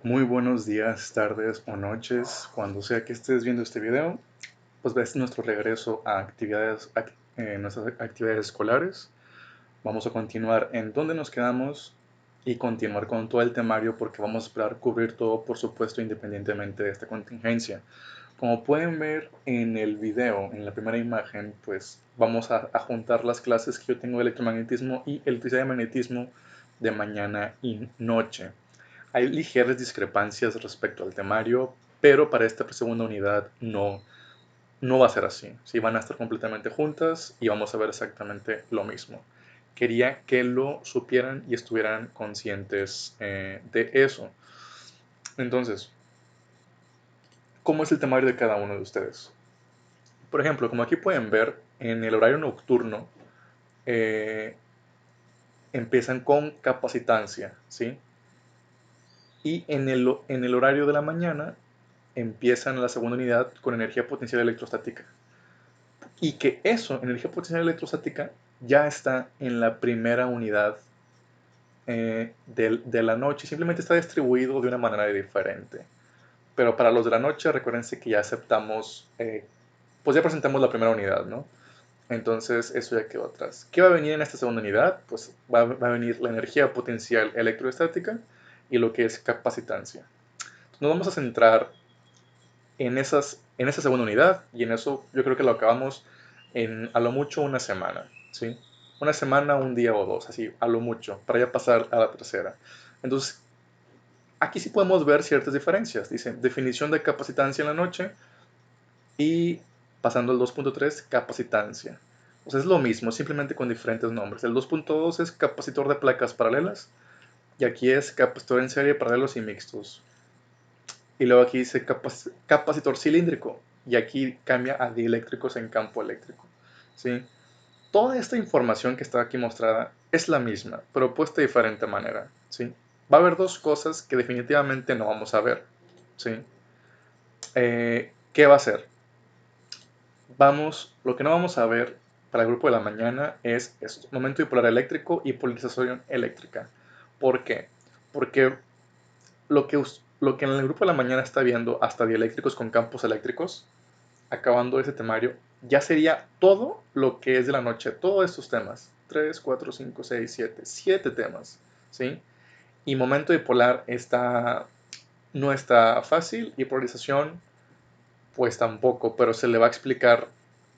Muy buenos días, tardes o noches, cuando sea que estés viendo este video. Pues ves nuestro regreso a nuestras actividades escolares. Vamos a continuar en donde nos quedamos y continuar con todo el temario porque vamos a esperar cubrir todo, por supuesto, independientemente de esta contingencia. Como pueden ver en el video, en la primera imagen, pues vamos a juntar las clases que yo tengo de electromagnetismo y electricidad y magnetismo de mañana y noche. Hay ligeras discrepancias respecto al temario, pero para esta segunda unidad no va a ser así. Sí, van a estar completamente juntas y vamos a ver exactamente lo mismo. Quería que lo supieran y estuvieran conscientes de eso. Entonces, ¿cómo es el temario de cada uno de ustedes? Por ejemplo, como aquí pueden ver, en el horario nocturno eh, empiezan con capacitancia, ¿sí? Y en el horario de la mañana empiezan la segunda unidad con energía potencial electrostática. Y que eso, energía potencial electrostática, ya está en la primera unidad de la noche. Simplemente está distribuido de una manera diferente. Pero para los de la noche, recuérdense que ya aceptamos, pues ya presentamos la primera unidad, ¿no? Entonces eso ya quedó atrás. ¿Qué va a venir en esta segunda unidad? Pues va a venir la energía potencial electroestática y lo que es capacitancia. Nos vamos a centrar en esa segunda unidad y en eso yo creo que lo acabamos en a lo mucho una semana, ¿sí? Una semana, un día o dos, así, a lo mucho, para ya pasar a la tercera. Entonces, aquí sí podemos ver ciertas diferencias. Dice, definición de capacitancia en la noche y pasando al 2.3, capacitancia. O sea, es lo mismo, simplemente con diferentes nombres. El 2.2 es capacitor de placas paralelas y aquí es capacitor en serie, paralelos y mixtos. Y luego aquí dice capacitor cilíndrico. Y aquí cambia a dieléctricos en campo eléctrico. ¿Sí? Toda esta información que está aquí mostrada es la misma, pero puesta de diferente manera. ¿Sí? Va a haber dos cosas que definitivamente no vamos a ver. ¿Sí? ¿Qué va a ser? Lo que no vamos a ver para el grupo de la mañana es esto, momento dipolar eléctrico y polarización eléctrica. ¿Por qué? Porque lo que en el grupo de la mañana está viendo hasta dieléctricos con campos eléctricos, acabando ese temario, ya sería todo lo que es de la noche, todos estos temas. 3, 4, 5, 6, 7, 7 temas. ¿Sí? Y momento dipolar no está fácil y polarización pues tampoco, pero se le va a explicar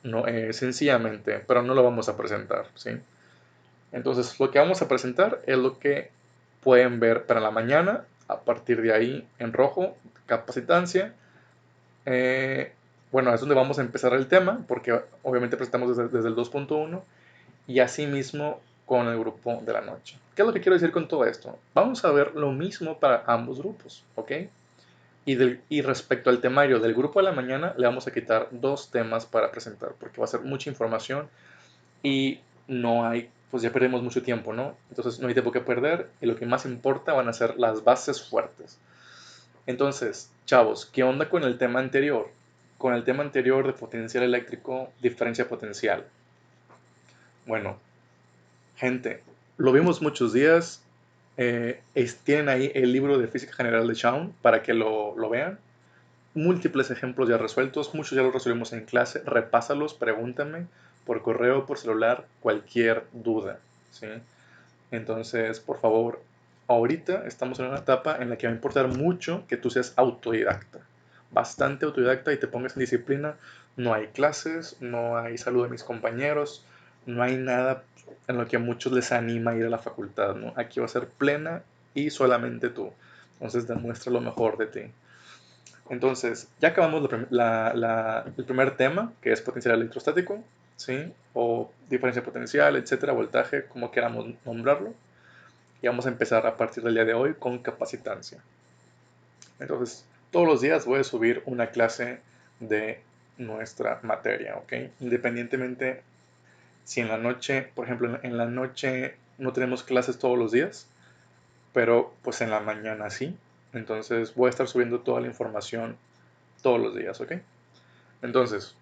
no, sencillamente, pero no lo vamos a presentar. ¿Sí? Entonces lo que vamos a presentar es lo que pueden ver para la mañana, a partir de ahí en rojo, capacitancia. Eh, bueno, es donde vamos a empezar el tema, porque obviamente presentamos desde el 2.1 y asimismo con el grupo de la noche. ¿Qué es lo que quiero decir con todo esto? Vamos a ver lo mismo para ambos grupos, ¿ok? Y respecto al temario del grupo de la mañana, le vamos a quitar dos temas para presentar, porque va a ser mucha información y no hay, pues ya perdemos mucho tiempo, ¿no? Entonces no hay tiempo que perder y lo que más importa van a ser las bases fuertes. Entonces, chavos, ¿qué onda con el tema anterior? Con el tema anterior de potencial eléctrico, diferencia potencial. Bueno, gente, lo vimos muchos días. Tienen ahí el libro de Física General de Chaun para que lo vean. Múltiples ejemplos ya resueltos, muchos ya los resolvimos en clase. Repásalos, pregúntame por correo, por celular, cualquier duda. ¿Sí? Entonces, por favor, ahorita estamos en una etapa en la que va a importar mucho que tú seas autodidacta, bastante autodidacta y te pongas en disciplina. No hay clases, no hay saludo de mis compañeros, no hay nada en lo que a muchos les anima a ir a la facultad, ¿no? Aquí va a ser plena y solamente tú. Entonces demuestra lo mejor de ti. Entonces, ya acabamos el primer tema, que es potencial electrostático, ¿sí? O diferencia potencial, etcétera, voltaje, como queramos nombrarlo. Y vamos a empezar a partir del día de hoy con capacitancia. Entonces, todos los días voy a subir una clase de nuestra materia, ¿ok? Independientemente si en la noche, por ejemplo, en la noche no tenemos clases todos los días, pero pues en la mañana sí. Entonces voy a estar subiendo toda la información todos los días, ¿ok? Entonces,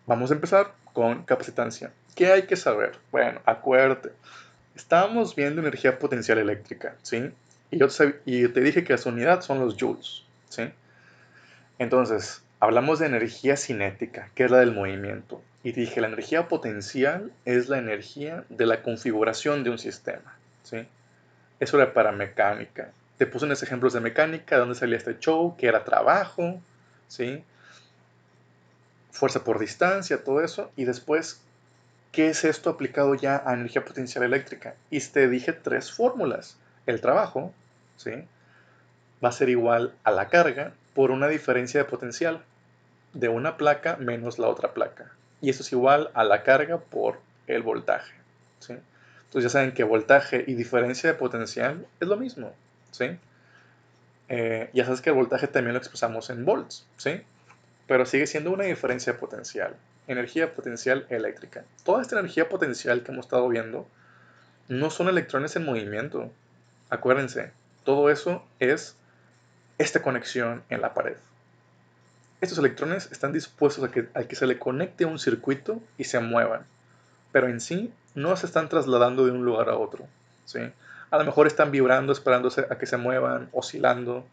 vamos a empezar con capacitancia. ¿Qué hay que saber? Bueno, acuérdate. Estábamos viendo energía potencial eléctrica, ¿sí? Y te dije que su unidad son los joules, ¿sí? Entonces, hablamos de energía cinética, que es la del movimiento. Y dije, la energía potencial es la energía de la configuración de un sistema, ¿sí? Eso era para mecánica. Te puse unos ejemplos de mecánica, donde salía este show, que era trabajo, ¿sí? Fuerza por distancia, todo eso. Y después, ¿qué es esto aplicado ya a energía potencial eléctrica? Y te dije tres fórmulas. El trabajo, ¿sí? Va a ser igual a la carga por una diferencia de potencial de una placa menos la otra placa. Y eso es igual a la carga por el voltaje, ¿sí? Entonces ya saben que voltaje y diferencia de potencial es lo mismo, ¿sí? Ya sabes que el voltaje también lo expresamos en volts, ¿sí? Pero sigue siendo una diferencia de potencial. Energía potencial eléctrica. Toda esta energía potencial que hemos estado viendo no son electrones en movimiento. Acuérdense, todo eso es esta conexión en la pared. Estos electrones están dispuestos a que se le conecte un circuito y se muevan, pero en sí no se están trasladando de un lugar a otro, ¿sí? A lo mejor están vibrando, esperándose a que se muevan, oscilando,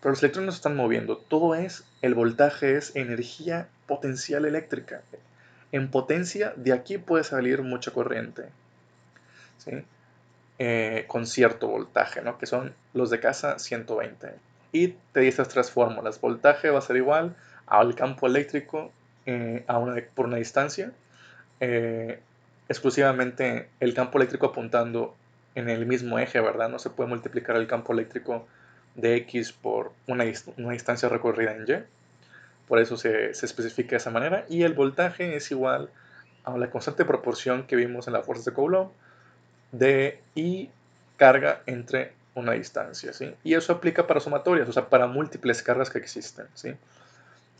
pero los electrones no se están moviendo. Todo el voltaje es energía potencial eléctrica. En potencia, de aquí puede salir mucha corriente, ¿sí? Con cierto voltaje, ¿no? Que son los de casa 120. Y te di estas tres fórmulas. Voltaje va a ser igual al campo eléctrico por una distancia. eh, Exclusivamente el campo eléctrico apuntando en el mismo eje, ¿verdad? No se puede multiplicar el campo eléctrico de X por una distancia recorrida en Y. Por eso se especifica de esa manera. Y el voltaje es igual a la constante proporción que vimos en las fuerzas de Coulomb de I carga entre una distancia, ¿sí? Y eso aplica para sumatorias, o sea, para múltiples cargas que existen, ¿sí?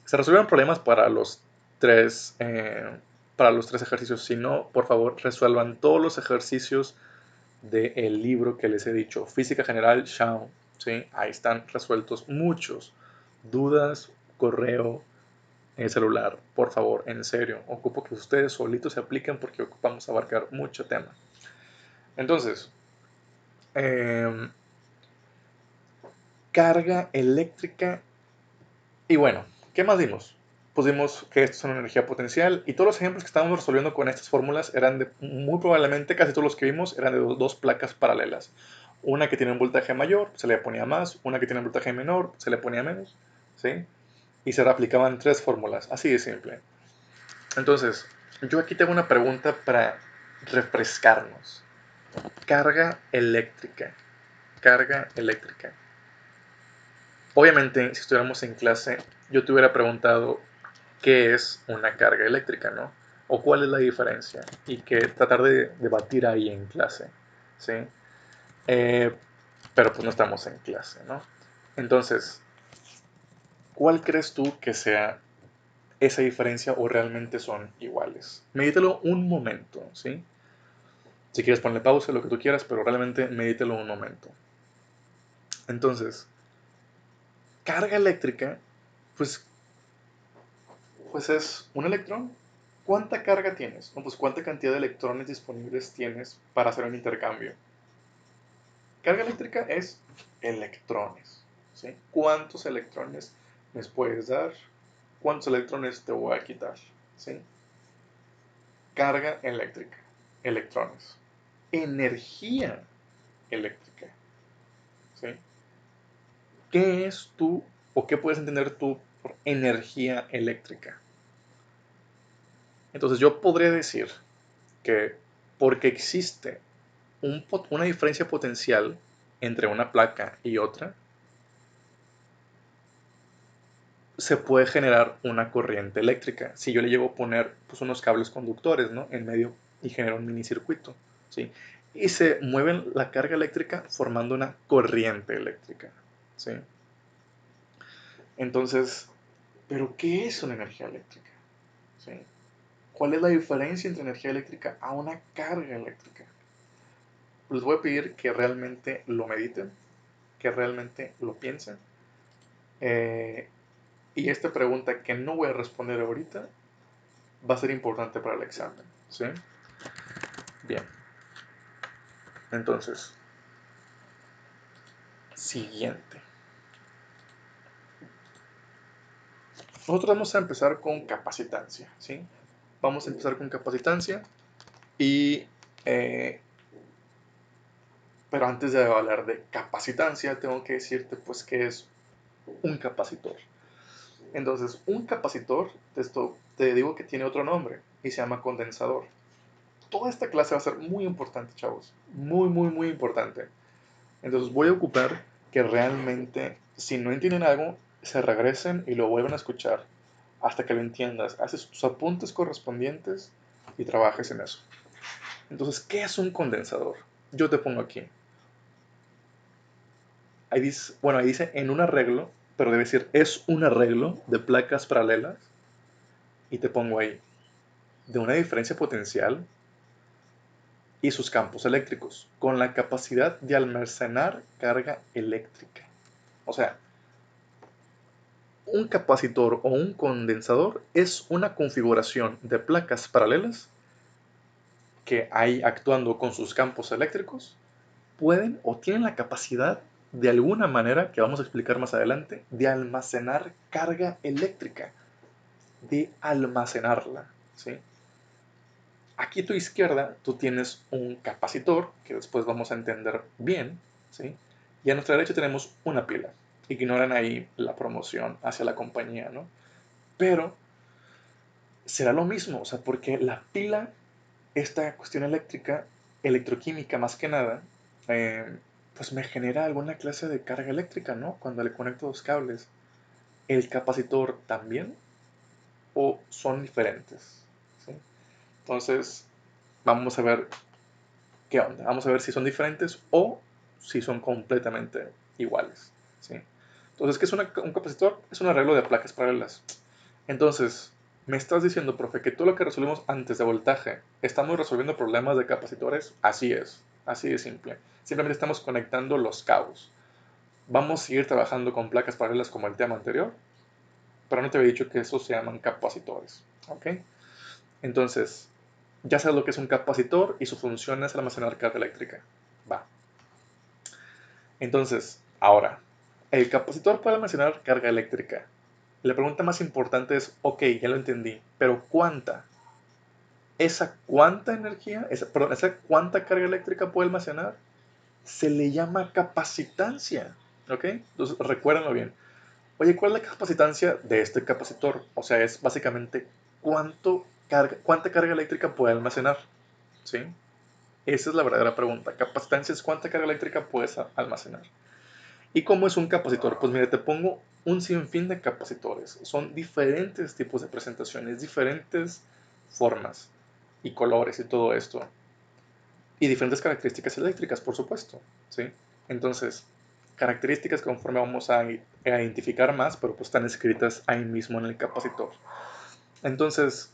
Se resolvieron problemas para los tres ejercicios. Si no, por favor, resuelvan todos los ejercicios del libro que les he dicho, Física General Shaun, ¿sí? Ahí están resueltos muchos. Dudas, correo, celular, por favor, en serio. Ocupo que ustedes solitos se apliquen porque ocupamos abarcar mucho tema. Entonces, eh, carga eléctrica. Y bueno, ¿qué más dimos? Pues dimos que esto es una energía potencial y todos los ejemplos que estábamos resolviendo con estas fórmulas eran de, muy probablemente, casi todos los que vimos eran de dos placas paralelas. Una que tiene un voltaje mayor, se le ponía más, una que tiene un voltaje menor, se le ponía menos, ¿sí? Y se reaplicaban tres fórmulas, así de simple. Entonces, yo aquí tengo una pregunta para refrescarnos. Carga eléctrica. Carga eléctrica. Obviamente, si estuviéramos en clase, yo te hubiera preguntado qué es una carga eléctrica, ¿no? O cuál es la diferencia. Y que tratar de debatir ahí en clase, ¿sí? Eh, pero pues no estamos en clase, ¿no? Entonces, ¿cuál crees tú que sea esa diferencia o realmente son iguales? Medítelo un momento, ¿sí? Si quieres ponerle pausa, lo que tú quieras, pero realmente medítelo un momento. Entonces, carga eléctrica, pues Pues es un electrón. ¿Cuánta carga tienes? No, pues cuánta cantidad de electrones disponibles tienes para hacer un intercambio. Carga eléctrica es electrones, ¿sí? ¿Cuántos electrones me puedes dar? ¿Cuántos electrones te voy a quitar? ¿Sí? Carga eléctrica, electrones. Energía eléctrica, ¿sí? ¿Qué es tú o qué puedes entender tú por energía eléctrica? Entonces yo podría decir que porque existe una diferencia potencial entre una placa y otra, se puede generar una corriente eléctrica. Si yo le llego a poner pues, unos cables conductores, ¿no? En medio y genero un minicircuito, ¿sí? Y se mueve la carga eléctrica formando una corriente eléctrica, ¿sí? Entonces, ¿pero qué es una energía eléctrica? ¿Sí? ¿Cuál es la diferencia entre energía eléctrica a una carga eléctrica? Les voy a pedir que realmente lo mediten, que realmente lo piensen. Eh, y esta pregunta que no voy a responder ahorita va a ser importante para el examen, ¿sí? Bien, entonces, siguiente. Nosotros vamos a empezar con capacitancia, ¿sí? Vamos a empezar con capacitancia y... pero antes de hablar de capacitancia, tengo que decirte pues qué es un capacitor. Entonces, un capacitor, esto te digo que tiene otro nombre y se llama condensador. Toda esta clase va a ser muy importante, chavos. Muy, muy, muy importante. Entonces voy a ocupar que realmente, si no entienden algo, se regresen y lo vuelvan a escuchar hasta que lo entiendas. Haces tus apuntes correspondientes y trabajes en eso. Entonces, ¿qué es un condensador? Yo te pongo aquí. Ahí dice, bueno, ahí dice en un arreglo, pero debe decir es un arreglo de placas paralelas. Y te pongo ahí, de una diferencia potencial y sus campos eléctricos, con la capacidad de almacenar carga eléctrica. O sea, un capacitor o un condensador es una configuración de placas paralelas que ahí actuando con sus campos eléctricos pueden o tienen la capacidad de alguna manera, que vamos a explicar más adelante, de almacenar carga eléctrica, de almacenarla, ¿sí? Aquí a tu izquierda tú tienes un capacitor, que después vamos a entender bien, ¿sí? Y a nuestra derecha tenemos una pila. Ignoran ahí la promoción hacia la compañía, ¿no? Pero será lo mismo, o sea, porque la pila, esta cuestión eléctrica, electroquímica más que nada, pues me genera alguna clase de carga eléctrica, ¿no? Cuando le conecto los cables. ¿El capacitor también? ¿O son diferentes? ¿Sí? Entonces, vamos a ver qué onda. Vamos a ver si son diferentes o si son completamente iguales. ¿Sí? Entonces, ¿qué es un capacitor? Es un arreglo de placas paralelas. Entonces, me estás diciendo, profe, que todo lo que resolvimos antes de voltaje, ¿estamos resolviendo problemas de capacitores? Así de simple. Simplemente estamos conectando los cabos. Vamos a seguir trabajando con placas paralelas como el tema anterior, pero no te había dicho que esos se llaman capacitores. ¿Ok? Entonces, ya sabes lo que es un capacitor y su función es almacenar carga eléctrica. Va. Entonces, ahora, el capacitor puede almacenar carga eléctrica. La pregunta más importante es, ok, ya lo entendí, pero ¿cuánta? Esa cuánta energía, esa cuánta carga eléctrica puede almacenar, se le llama capacitancia. ¿Ok? Entonces, recuérdenlo bien. Oye, ¿cuál es la capacitancia de este capacitor? O sea, es básicamente cuánta carga eléctrica puede almacenar. ¿Sí? Esa es la verdadera pregunta. Capacitancia es cuánta carga eléctrica puedes almacenar. ¿Y cómo es un capacitor? Pues mira, te pongo un sinfín de capacitores. Son diferentes tipos de presentaciones, diferentes formas y colores y todo esto. Y diferentes características eléctricas, por supuesto. ¿Sí? Entonces, características conforme vamos a identificar más, pero pues están escritas ahí mismo en el capacitor. Entonces,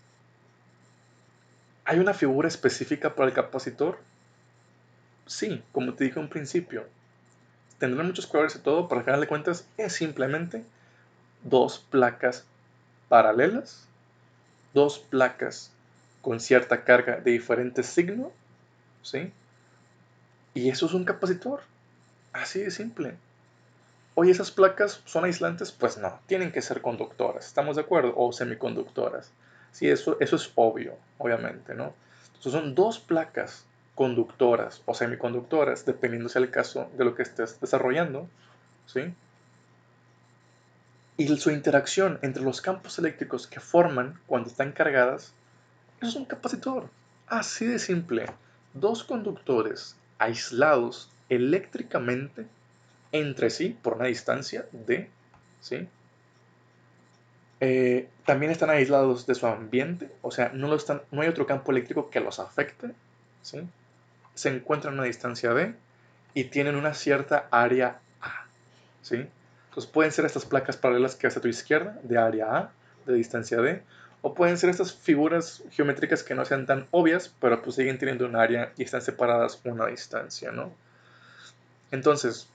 ¿hay una figura específica para el capacitor? Sí, como te dije en un principio. Tendrá muchos colores y todo, pero al final de cuentas es simplemente dos placas paralelas, dos placas con cierta carga de diferente signo, ¿sí? Y eso es un capacitor, así de simple. Oye, ¿esas placas son aislantes? Pues no, tienen que ser conductoras, ¿estamos de acuerdo? O semiconductoras. Sí, eso es obvio, obviamente, ¿no? Entonces son dos placas conductoras o semiconductoras, dependiendo sea el caso de lo que estés desarrollando, ¿sí? Y su interacción entre los campos eléctricos que forman cuando están cargadas, eso es un capacitor. Así de simple. Dos conductores aislados eléctricamente entre sí por una distancia de, ¿sí? También están aislados de su ambiente, o sea, no hay otro campo eléctrico que los afecte, ¿sí? Se encuentran a una distancia d y tienen una cierta área A, ¿sí? Entonces pueden ser estas placas paralelas que ves a tu izquierda, de área A, de distancia D, o pueden ser estas figuras geométricas que no sean tan obvias, pero pues siguen teniendo un área y están separadas una distancia, ¿no? Entonces,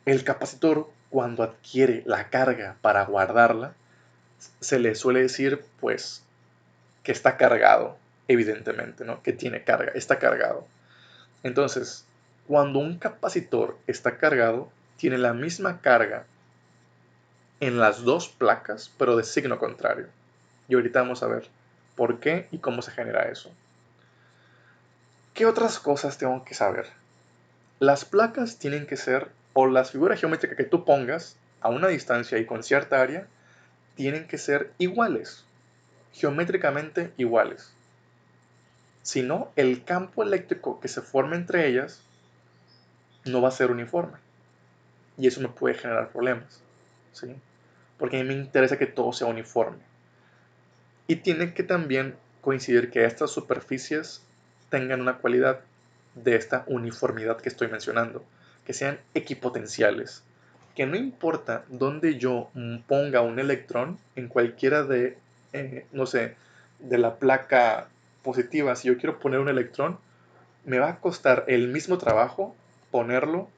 el capacitor, cuando adquiere la carga para guardarla, se le suele decir, pues, que está cargado, evidentemente, ¿no? Que tiene carga, está cargado. Entonces, Cuando un capacitor está cargado, tiene la misma carga en las dos placas, pero de signo contrario. Y ahorita vamos a ver por qué y cómo se genera eso. ¿Qué otras cosas tengo que saber? Las placas tienen que ser, o las figuras geométricas que tú pongas a una distancia y con cierta área, tienen que ser iguales, geométricamente iguales. Si no, el campo eléctrico que se forme entre ellas no va a ser uniforme. Y eso me puede generar problemas, ¿sí? Porque a mí me interesa que todo sea uniforme. Y tiene que también coincidir que estas superficies tengan una cualidad de esta uniformidad que estoy mencionando, que sean equipotenciales, que no importa dónde yo ponga un electrón en cualquiera de, no sé, de la placa positiva, si yo quiero poner un electrón, me va a costar el mismo trabajo ponerlo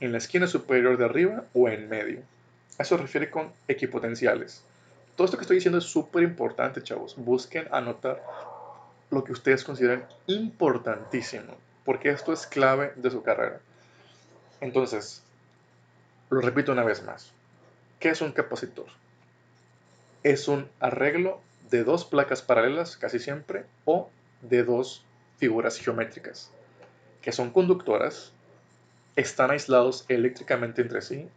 en la esquina superior de arriba o en medio. A eso se refiere con equipotenciales. Todo esto que estoy diciendo es súper importante, chavos. Busquen anotar lo que ustedes consideran importantísimo, porque esto es clave de su carrera. Entonces, lo repito una vez más. ¿Qué es un capacitor? Es un arreglo de dos placas paralelas, casi siempre, o de dos figuras geométricas, que son conductoras, están aislados eléctricamente entre sí,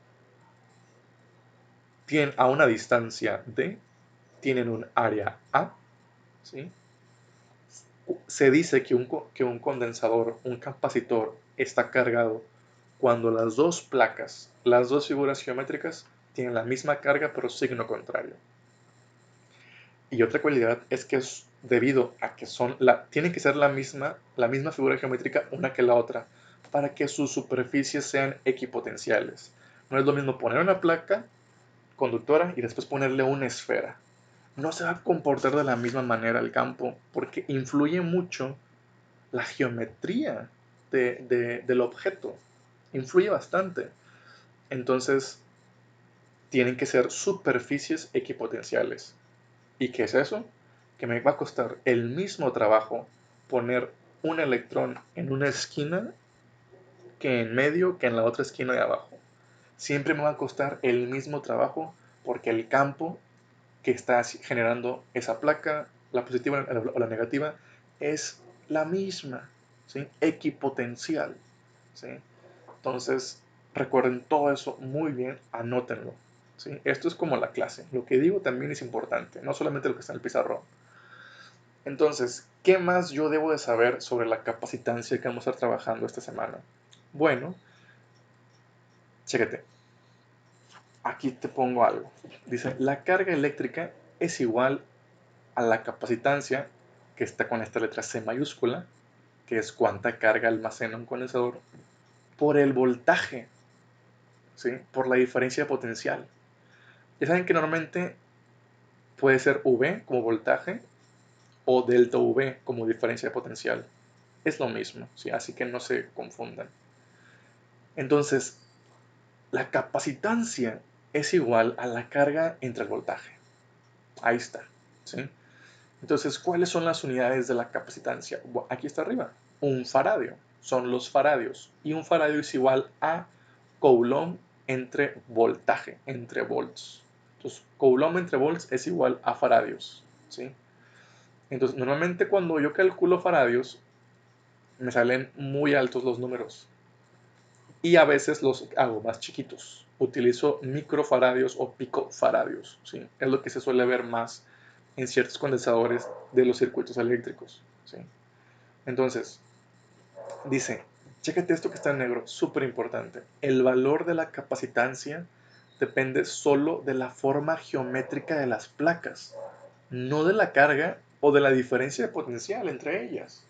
tienen a una distancia D, tienen un área A, ¿sí? Se dice que un condensador, un capacitor, está cargado cuando las dos placas, las dos figuras geométricas, tienen la misma carga pero signo contrario. Y otra cualidad es que es debido a que tienen que ser la misma figura geométrica una que la otra, para que sus superficies sean equipotenciales. No es lo mismo poner una placa conductora y después ponerle una esfera. No se va a comportar de la misma manera el campo, porque influye mucho la geometría del objeto. Influye bastante. Entonces, tienen que ser superficies equipotenciales. ¿Y qué es eso? Que me va a costar el mismo trabajo poner un electrón en una esquina que en medio que en la otra esquina de abajo. Siempre me va a costar el mismo trabajo porque el campo que está generando esa placa, la positiva o la negativa, es la misma, ¿sí? Equipotencial, ¿sí? Entonces, recuerden todo eso muy bien, anótenlo, ¿sí? Esto es como la clase. Lo que digo también es importante, no solamente lo que está en el pizarrón. Entonces, ¿qué más yo debo de saber sobre la capacitancia que vamos a estar trabajando esta semana? Bueno, chéquete. Aquí te pongo algo. Dice, la carga eléctrica es igual a la capacitancia, que está con esta letra C mayúscula, que es cuánta carga almacena un condensador, por el voltaje, ¿sí? Por la diferencia de potencial. Ya saben que normalmente puede ser V como voltaje o delta V como diferencia de potencial. Es lo mismo, ¿sí? Así que no se confundan. Entonces, la capacitancia es igual a la carga entre el voltaje. Ahí está, ¿sí? Entonces, ¿cuáles son las unidades de la capacitancia? Aquí está arriba. Un faradio. Son los faradios. Y un faradio es igual a coulomb entre voltaje, entre volts. Entonces, coulomb entre volts es igual a faradios, ¿sí? Entonces, normalmente cuando yo calculo faradios, me salen muy altos los números. Y a veces los hago más chiquitos. Utilizo microfaradios o picofaradios, ¿sí? Es lo que se suele ver más en ciertos condensadores de los circuitos eléctricos, ¿sí? Entonces, dice, chécate esto que está en negro, súper importante. El valor de la capacitancia depende solo de la forma geométrica de las placas, no de la carga o de la diferencia de potencial entre ellas.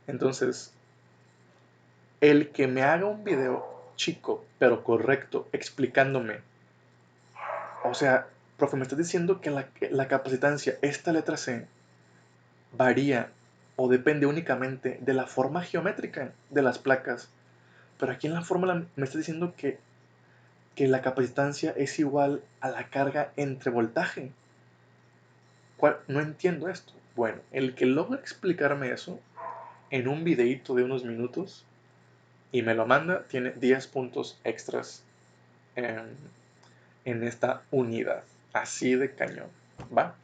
Entonces, el que me haga un video chico, pero correcto, explicándome, o sea, profe, me estás diciendo que la capacitancia, esta letra C, varía o depende únicamente de la forma geométrica de las placas, pero aquí en la fórmula me estás diciendo que la capacitancia es igual a la carga entre voltaje. No entiendo esto. Bueno, el que logra explicarme eso en un videíto de unos minutos, y me lo manda, tiene 10 puntos extras en esta unidad. Así de cañón, ¿va?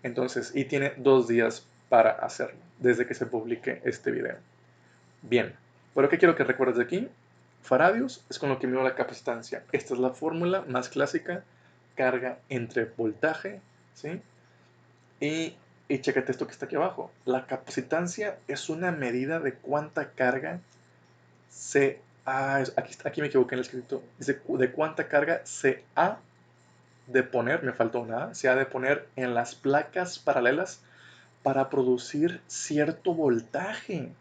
Entonces, y tiene 2 días para hacerlo, desde que se publique este video. Bien, pero ¿qué quiero que recuerdes de aquí? Faradios es con lo que mido la capacitancia. Esta es la fórmula más clásica, carga entre voltaje, ¿sí? Y chécate esto que está aquí abajo. La capacitancia es una medida de cuánta carga se... aquí me equivoqué en el escrito. Dice de cuánta carga se ha de poner, me faltó una, se ha de poner en las placas paralelas para producir cierto voltaje,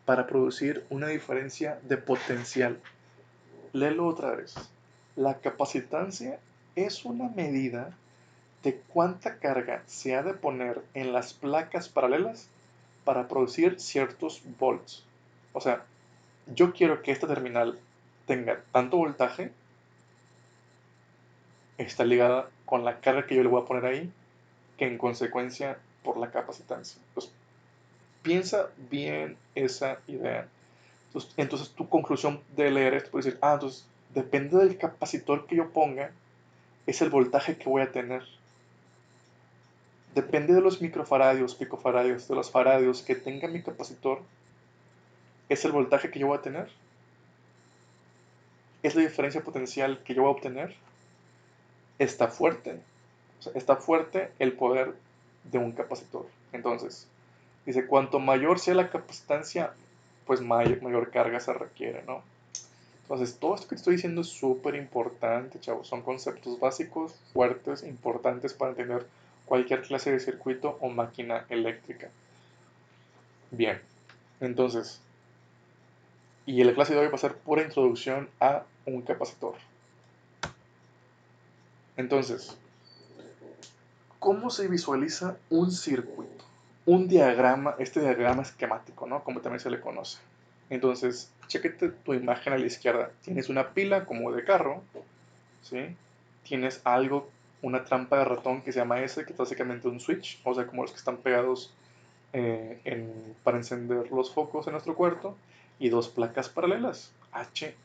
para producir una diferencia de potencial. Léelo otra vez. La capacitancia es una medida de cuánta carga se ha de poner en las placas paralelas para producir ciertos volts. O sea, yo quiero que esta terminal tenga tanto voltaje, está ligada con la carga que yo le voy a poner ahí, que en consecuencia por la capacitancia. Pues, piensa bien esa idea. Entonces tu conclusión de leer esto puede decir, entonces depende del capacitor que yo ponga, es el voltaje que voy a tener. Depende de los microfaradios, picofaradios, de los faradios que tenga mi capacitor, es el voltaje que yo voy a tener. Es la diferencia potencial que yo voy a obtener. Está fuerte. O sea, está fuerte el poder de un capacitor. Entonces, dice, cuanto mayor sea la capacitancia, pues mayor carga se requiere, ¿no? Entonces, todo esto que te estoy diciendo es súper importante, chavos. Son conceptos básicos, fuertes, importantes para entender cualquier clase de circuito o máquina eléctrica. Bien, entonces, y la clase de hoy va a ser pura introducción a un capacitor. Entonces, ¿cómo se visualiza un circuito? Un diagrama, este diagrama esquemático, ¿no? Como también se le conoce. Entonces, chéquete tu imagen a la izquierda. Tienes una pila como de carro, ¿sí? Tienes algo, una trampa de ratón que se llama S, que es básicamente un switch, o sea, como los que están pegados para encender los focos en nuestro cuarto, y dos placas paralelas, H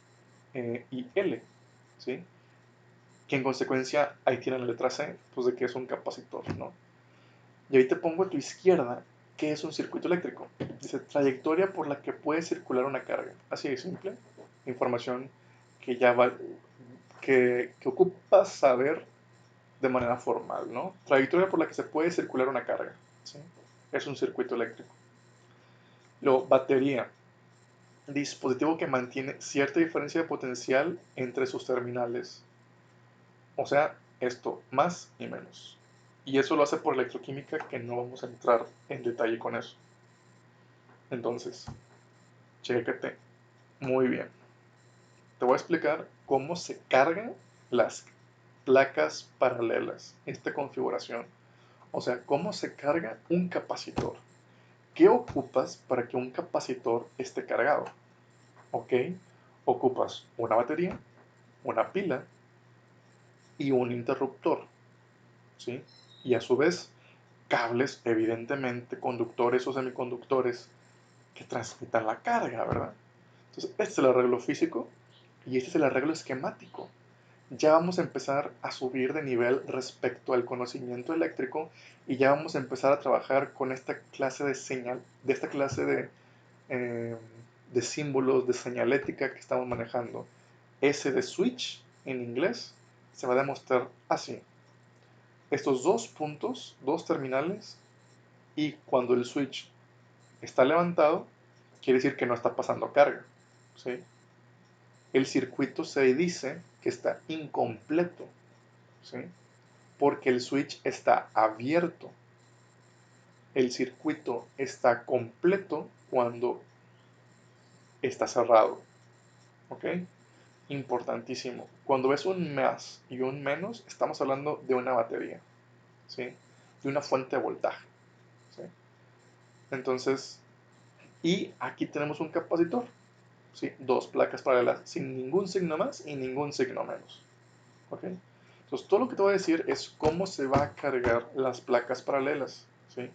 y L, ¿sí? Que en consecuencia ahí tienen la letra C, pues de que es un capacitor, ¿no? Y ahí te pongo a tu izquierda qué es un circuito eléctrico. Dice trayectoria por la que puede circular una carga. Así de simple. Información que ya va, que ocupas saber de manera formal, ¿no? Trayectoria por la que se puede circular una carga, ¿sí? Es un circuito eléctrico. Luego, batería. Dispositivo que mantiene cierta diferencia de potencial entre sus terminales. O sea, esto, más y menos. Y eso lo hace por electroquímica, que no vamos a entrar en detalle con eso. Entonces, chécate muy bien. Te voy a explicar cómo se cargan las placas paralelas, esta configuración. O sea, cómo se carga un capacitor. ¿Qué ocupas para que un capacitor esté cargado? ¿Ok? Ocupas una batería, una pila y un interruptor, ¿sí? Y a su vez, cables, evidentemente, conductores o semiconductores que transmitan la carga, ¿verdad? Entonces, este es el arreglo físico y este es el arreglo esquemático. Ya vamos a empezar a subir de nivel respecto al conocimiento eléctrico y ya vamos a empezar a trabajar con esta clase de señal, de esta clase eh, de símbolos, de señalética que estamos manejando. S de switch en inglés se va a demostrar así. Estos dos puntos, dos terminales, y cuando el switch está levantado, quiere decir que no está pasando carga, ¿sí? El circuito se dice que está incompleto, ¿sí? Porque el switch está abierto. El circuito está completo cuando está cerrado, ¿ok? Importantísimo. Cuando ves un más y un menos, estamos hablando de una batería, ¿sí? De una fuente de voltaje, ¿sí? Entonces, y aquí tenemos un capacitor, ¿sí? Dos placas paralelas sin ningún signo más y ningún signo menos, ¿ok? Entonces, todo lo que te voy a decir es cómo se va a cargar las placas paralelas, ¿sí?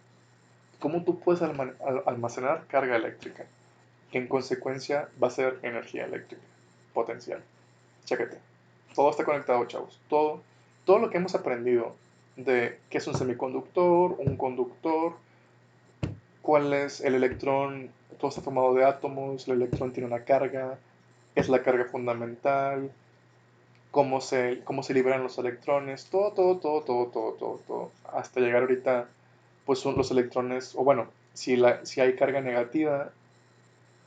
Cómo tú puedes almacenar carga eléctrica. que en consecuencia va a ser energía eléctrica potencial. Chécate. Todo está conectado, chavos. Todo lo que hemos aprendido de qué es un conductor, cuál es el electrón, todo está formado de átomos, el electrón tiene una carga, es la carga fundamental, cómo se liberan los electrones, todo, hasta llegar ahorita, pues son los electrones, o bueno, si hay carga negativa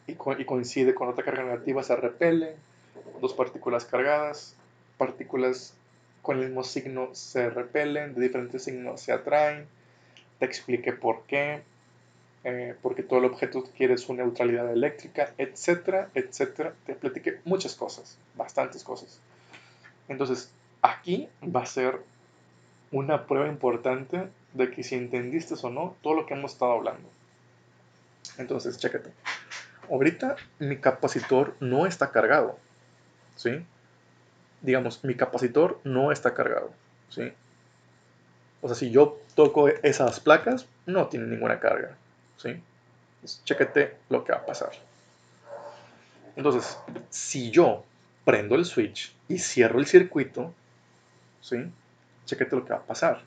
y coincide con otra carga negativa, se repelen, dos partículas cargadas, partículas con el mismo signo se repelen, de diferentes signos se atraen, te expliqué por qué, porque todo el objeto quiere su neutralidad eléctrica, etcétera, etcétera. Te platiqué muchas cosas, bastantes cosas. Entonces, aquí va a ser una prueba importante de que si entendiste o no todo lo que hemos estado hablando. Entonces, chécate. Ahorita mi capacitor no está cargado, ¿sí? Digamos, mi capacitor no está cargado, ¿sí? O sea, si yo toco esas placas, no tiene ninguna carga, ¿sí? Entonces, chécate lo que va a pasar. Entonces, si yo prendo el switch y cierro el circuito, ¿sí? Chécate lo que va a pasar.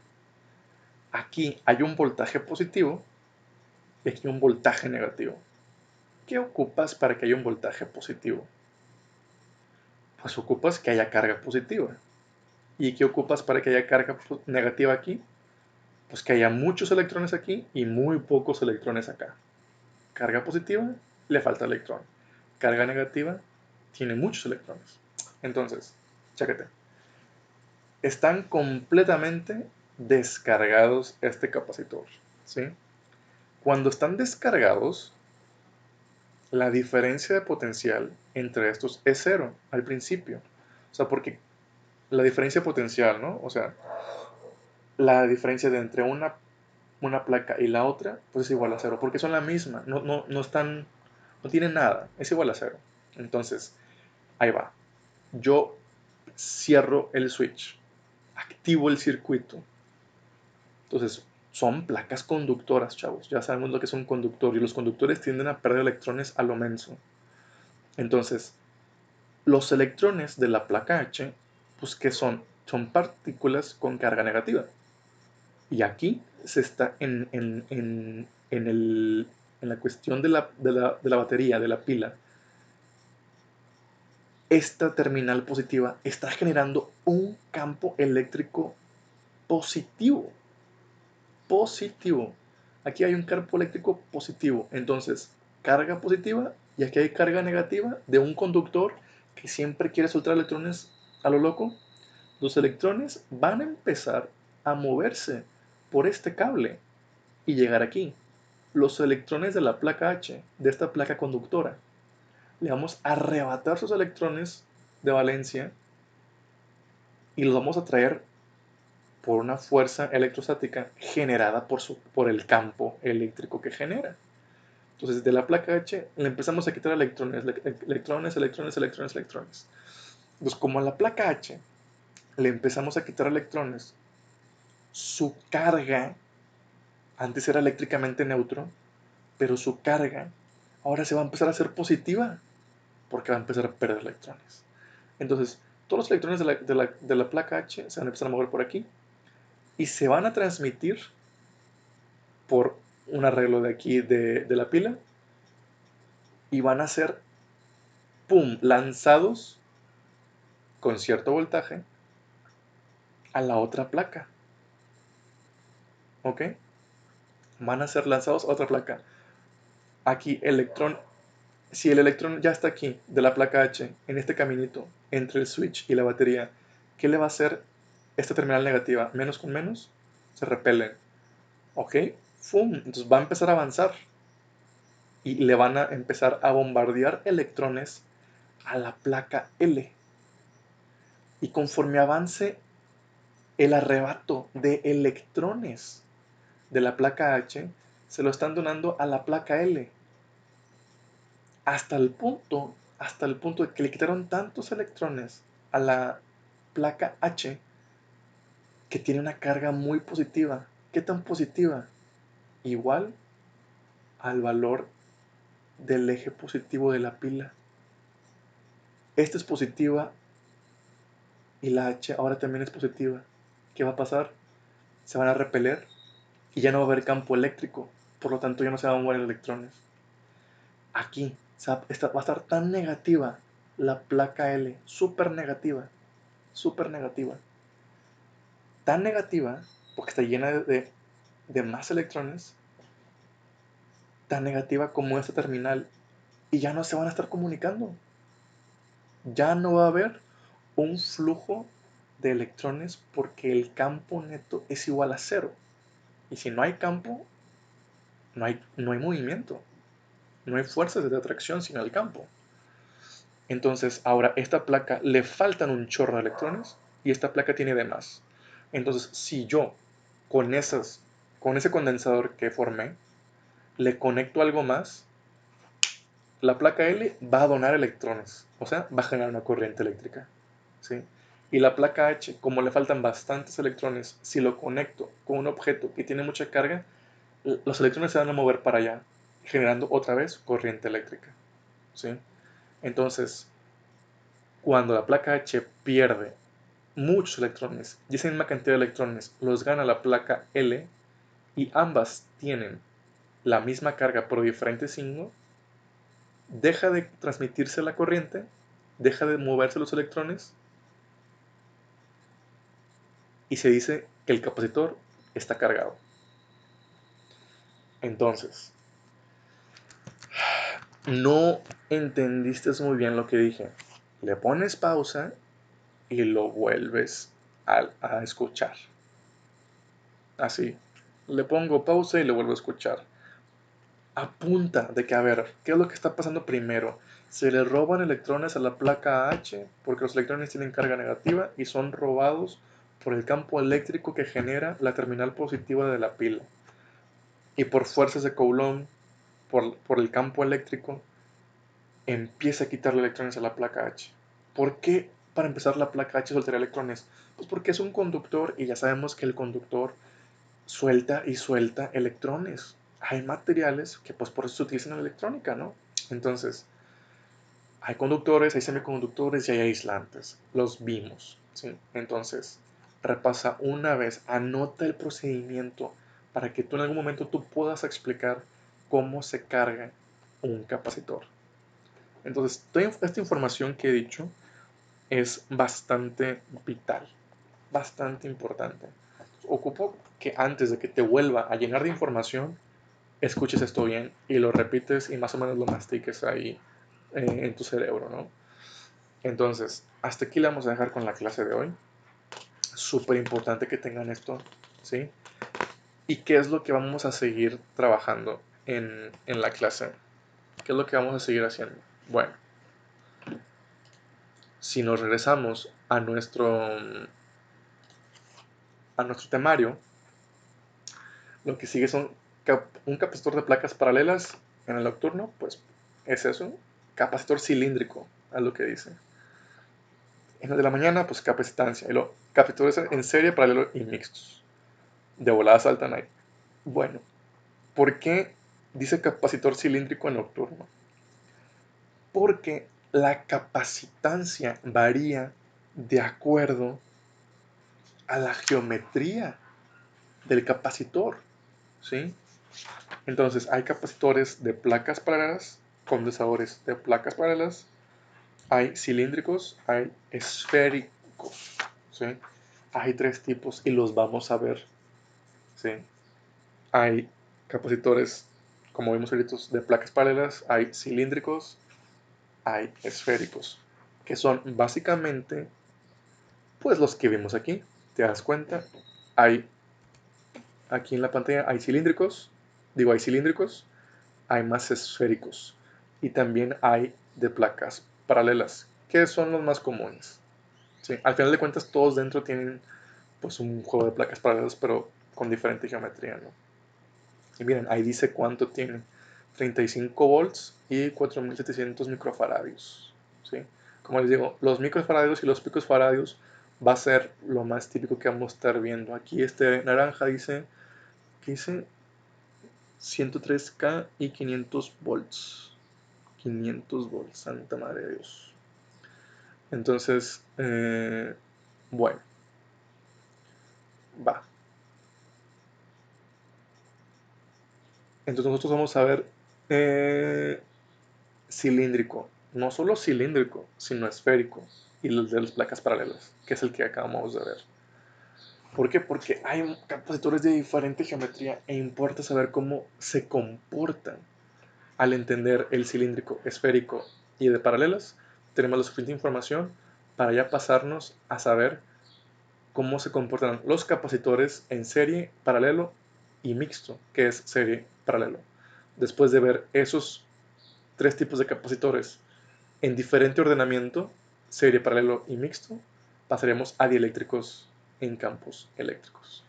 Aquí hay un voltaje positivo y aquí un voltaje negativo. ¿Qué ocupas para que haya un voltaje positivo? Pues ocupas que haya carga positiva. ¿Y qué ocupas para que haya carga negativa aquí? Pues que haya muchos electrones aquí y muy pocos electrones acá. Carga positiva, le falta electrón. Carga negativa, tiene muchos electrones. Entonces, chécate. Están completamente descargados este capacitor, ¿sí? Cuando están descargados, la diferencia de potencial entre estos es cero al principio. O sea, porque la diferencia potencial, ¿no? O sea, la diferencia de entre una placa y la otra, pues es igual a cero, porque son la misma, no están, no tienen nada, es igual a cero. Entonces, ahí va. Yo cierro el switch, activo el circuito. Entonces, son placas conductoras, chavos. Ya sabemos lo que es un conductor y los conductores tienden a perder electrones a lo menso. Entonces, los electrones de la placa H, pues ¿qué son? Son partículas con carga negativa. Y aquí se está en la cuestión de la batería, de la pila. Esta terminal positiva está generando un campo eléctrico positivo. Positivo. Aquí hay un campo eléctrico positivo. Entonces, carga positiva y aquí hay carga negativa de un conductor que siempre quiere soltar electrones a lo loco. Los electrones van a empezar a moverse por este cable y llegar aquí. Los electrones de la placa H, de esta placa conductora, le vamos a arrebatar sus electrones de valencia y los vamos a traer por una fuerza electrostática generada por el campo eléctrico que genera. Entonces, de la placa H le empezamos a quitar electrones. Entonces, como a la placa H le empezamos a quitar electrones, su carga antes era eléctricamente neutro, pero su carga ahora se va a empezar a hacer positiva porque va a empezar a perder electrones. Entonces, todos los electrones de la placa H se van a empezar a mover por aquí y se van a transmitir por un arreglo de aquí de la pila y van a ser, ¡pum!, lanzados con cierto voltaje a la otra placa. ¿Ok? Van a ser lanzados a otra placa. Aquí, si el electrón ya está aquí, de la placa H, en este caminito, entre el switch y la batería, ¿qué le va a hacer esta terminal negativa? Menos con menos, se repelen. ¿Ok? ¡Fum! Entonces va a empezar a avanzar y le van a empezar a bombardear electrones a la placa L. Y conforme avance el arrebato de electrones de la placa H, se lo están donando a la placa L. Hasta el punto de que le quitaron tantos electrones a la placa H que tiene una carga muy positiva. ¿Qué tan positiva? Igual al valor del eje positivo de la pila. Esta es positiva y la H ahora también es positiva. ¿Qué va a pasar? Se van a repeler y ya no va a haber campo eléctrico. Por lo tanto, ya no se van a mover electrones. Aquí va a estar tan negativa la placa L, súper negativa, tan negativa, porque está llena de más electrones, tan negativa como esta terminal, y ya no se van a estar comunicando. Ya no va a haber un flujo de electrones porque el campo neto es igual a cero. Y si no hay campo, no hay movimiento, no hay fuerzas de atracción sin el campo. Entonces, ahora esta placa le faltan un chorro de electrones y esta placa tiene de más. Entonces, si yo con ese condensador que formé le conecto algo más, la placa L va a donar electrones, o sea, va a generar una corriente eléctrica, ¿sí? Y la placa H, como le faltan bastantes electrones, si lo conecto con un objeto que tiene mucha carga, los electrones se van a mover para allá, generando otra vez corriente eléctrica, ¿sí? Entonces, cuando la placa H pierde muchos electrones y esa misma cantidad de electrones los gana la placa L y ambas tienen la misma carga pero diferente signo, deja de transmitirse la corriente, deja de moverse los electrones y se dice que el capacitor está cargado. Entonces, no entendiste muy bien lo que dije. Le pones pausa y lo vuelves a escuchar. Así. Le pongo pausa y le vuelvo a escuchar. Apunta de que, a ver, ¿qué es lo que está pasando primero? Se le roban electrones a la placa H porque los electrones tienen carga negativa y son robados por el campo eléctrico que genera la terminal positiva de la pila. Y por fuerzas de Coulomb, por el campo eléctrico, empieza a quitarle electrones a la placa H. ¿Por qué para empezar la placa H soltaría electrones? Pues porque es un conductor y ya sabemos que el conductor suelta y suelta electrones. Hay materiales que pues por eso se utilizan en la electrónica, ¿no? Entonces, hay conductores, hay semiconductores y hay aislantes. Los vimos, ¿sí? Entonces, repasa una vez, anota el procedimiento para que tú en algún momento tú puedas explicar cómo se carga un capacitor. Entonces, toda esta información que he dicho es bastante vital, bastante importante. Ocupo que antes de que te vuelva a llenar de información, escuches esto bien y lo repites y más o menos lo mastiques ahí en tu cerebro, ¿no? Entonces, hasta aquí le vamos a dejar con la clase de hoy. Súper importante que tengan esto, ¿sí? ¿Y qué es lo que vamos a seguir trabajando en la clase? ¿Qué es lo que vamos a seguir haciendo? Bueno, si nos regresamos a nuestro temario, lo que sigue son un capacitor de placas paralelas en el nocturno, pues es eso, capacitor cilíndrico, es lo que dice. En el de la mañana, pues capacitancia, y los capacitores en serie, paralelo y mixtos. De volada saltan ahí. Bueno, ¿por qué dice capacitor cilíndrico en nocturno? Porque la capacitancia varía de acuerdo a la geometría del capacitor, ¿sí? Entonces, hay capacitores de placas paralelas, condensadores de placas paralelas, hay cilíndricos, hay esféricos, ¿sí? Hay tres tipos y los vamos a ver, ¿sí? Hay capacitores, como vimos ahorita, de placas paralelas, hay cilíndricos, hay esféricos, que son básicamente, pues los que vimos aquí. ¿Te das cuenta? Hay, aquí en la pantalla hay cilíndricos, hay más esféricos y también hay de placas paralelas, que son los más comunes. ¿Sí? Al final de cuentas todos dentro tienen pues un juego de placas paralelas pero con diferente geometría, ¿no? Y miren, ahí dice cuánto tiene. 35 volts y 4700 microfaradios. ¿Sí? Como les digo, los microfaradios y los picofaradios va a ser lo más típico que vamos a estar viendo. Aquí este naranja dice, ¿qué dice? 103K y 500 volts. 500 volts, santa madre de Dios. Entonces, bueno, va. Entonces nosotros vamos a ver cilíndrico, no solo cilíndrico, sino esférico, y el de las placas paralelas, que es el que acabamos de ver. ¿Por qué? Porque hay capacitores de diferente geometría e importa saber cómo se comportan. Al entender el cilíndrico, esférico y de paralelas, tenemos la suficiente información para ya pasarnos a saber cómo se comportan los capacitores en serie, paralelo y mixto, que es serie, paralelo. Después de ver esos tres tipos de capacitores en diferente ordenamiento, serie, paralelo y mixto, pasaremos a dieléctricos en campos eléctricos.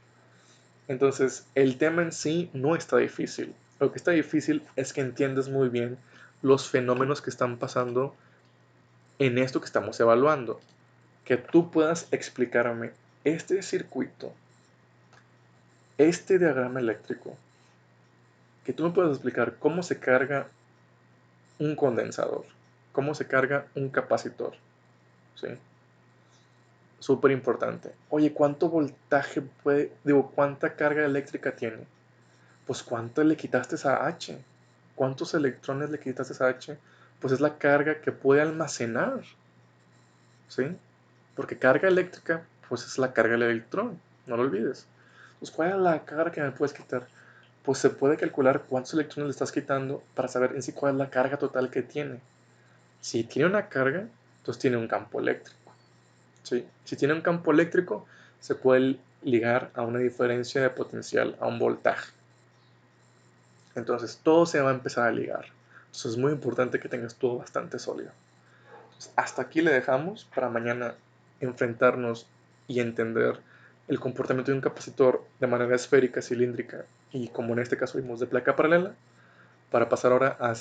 Entonces, el tema en sí no está difícil. Lo que está difícil es que entiendas muy bien los fenómenos que están pasando en esto que estamos evaluando. Que tú puedas explicarme este circuito, este diagrama eléctrico, que tú me puedas explicar cómo se carga un condensador, cómo se carga un capacitor, ¿sí? Súper importante. Oye, ¿cuánto voltaje cuánta carga eléctrica tiene? Pues ¿cuánto le quitaste a H? ¿Cuántos electrones le quitaste a H? Pues es la carga que puede almacenar, ¿sí? Porque carga eléctrica, pues es la carga del electrón, no lo olvides. Pues ¿cuál es la carga que me puedes quitar? Pues se puede calcular cuántos electrones le estás quitando para saber en sí cuál es la carga total que tiene. Si tiene una carga, entonces tiene un campo eléctrico, ¿sí? Si tiene un campo eléctrico, se puede ligar a una diferencia de potencial, a un voltaje. Entonces todo se va a empezar a ligar. Entonces es muy importante que tengas todo bastante sólido. Entonces, hasta aquí le dejamos para mañana enfrentarnos y entender el comportamiento de un capacitor de manera esférica, cilíndrica y como en este caso vimos de placa paralela, para pasar ahora a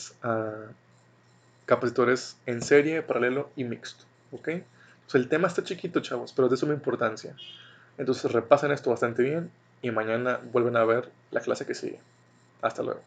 capacitores en serie, paralelo y mixto. ¿Ok? Entonces el tema está chiquito, chavos, pero es de suma importancia. Entonces repasen esto bastante bien y mañana vuelven a ver la clase que sigue. Hasta luego.